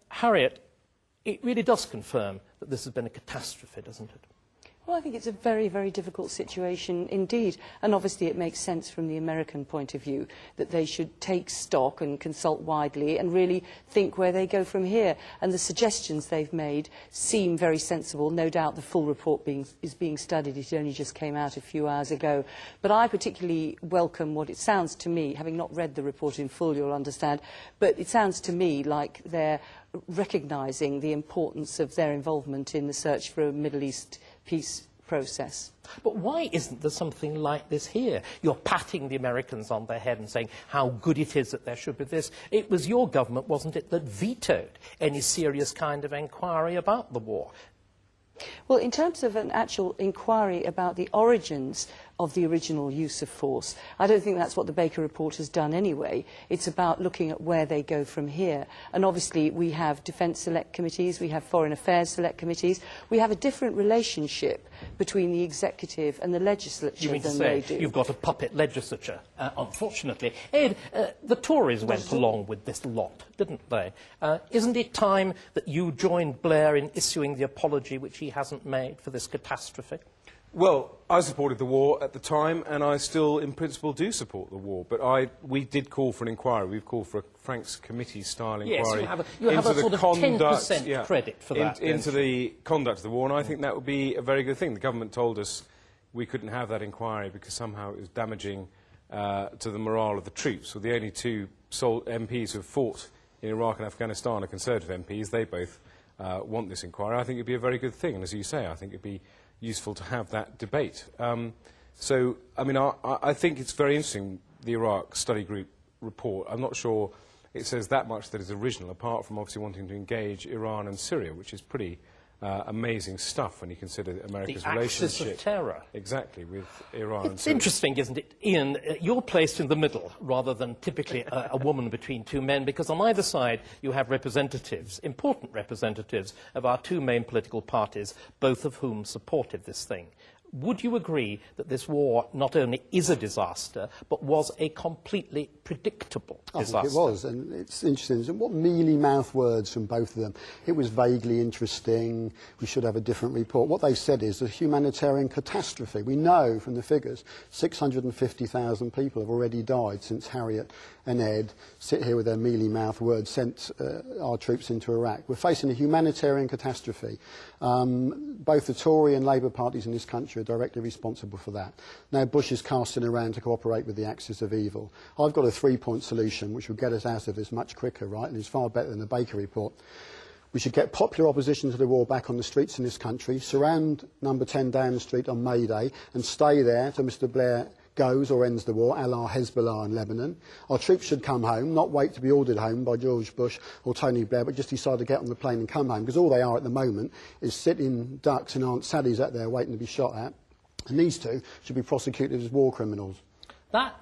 Harriet, it really does confirm that this has been a catastrophe, doesn't it? Well, I think it's a very, very difficult situation indeed. And obviously it makes sense from the American point of view that they should take stock and consult widely and really think where they go from here. And the suggestions they've made seem very sensible. No doubt the full report is being studied. It only just came out a few hours ago. But I particularly welcome what it sounds to me, having not read the report in full, you'll understand, but it sounds to me like they're recognising the importance of their involvement in the search for a Middle East peace process. But why isn't there something like this here? You're patting the Americans on their head and saying how good it is that there should be this. It was your government, wasn't it, that vetoed any serious kind of inquiry about the war? Well, in terms of an actual inquiry about the origins of the original use of force, I don't think that's what the Baker report has done anyway. It's about looking at where they go from here. And obviously we have defence select committees, we have foreign affairs select committees. We have a different relationship between the executive and the legislature than they do. You mean to say you've got a puppet legislature, unfortunately. Ed, the Tories went along with this lot, didn't they? Isn't it time that you joined Blair in issuing the apology which he hasn't made for this catastrophe? Well, I supported the war at the time, and I still, in principle, do support the war. But we did call for an inquiry. We've called for a Franks Committee-style inquiry. Yes, you have a sort of 10% credit for that. Into the conduct of the war, and I think that would be a very good thing. The government told us we couldn't have that inquiry because somehow it was damaging to the morale of the troops. Well, the only two MPs who have fought in Iraq and Afghanistan are Conservative MPs. They both want this inquiry. I think it would be a very good thing, and as you say, I think it would be useful to have that debate. So, I mean, I think it's very interesting, the Iraq Study Group report. I'm not sure it says that much that is original, apart from obviously wanting to engage Iran and Syria, which is pretty amazing stuff when you consider America's relationship. The axis of terror. Exactly, with Iran and It's Syria. interesting, isn't it, Ian? You're placed in the middle, rather than typically a woman between two men, because on either side you have representatives, important representatives, of our two main political parties, both of whom supported this thing. Would you agree that this war not only is a disaster, but was a completely predictable disaster? I think it was, and it's interesting. What mealy-mouthed words from both of them. It was vaguely interesting. We should have a different report. What they said is a humanitarian catastrophe. We know from the figures 650,000 people have already died since Harriet and Ed sit here with their mealy-mouthed words sent our troops into Iraq. We're facing a humanitarian catastrophe. Both the Tory and Labour parties in this country are directly responsible for that. Now Bush is casting around to cooperate with the axis of evil. I've got a three-point solution which will get us out of this much quicker, right, and is far better than the Baker report. We should get popular opposition to the war back on the streets in this country, surround number 10 Downing Street on May Day and stay there till Mr Blair goes or ends the war, a la Hezbollah in Lebanon. Our troops should come home, not wait to be ordered home by George Bush or Tony Blair, but just decide to get on the plane and come home, because all they are at the moment is sitting ducks and Aunt Sally's out there waiting to be shot at. And these two should be prosecuted as war criminals. That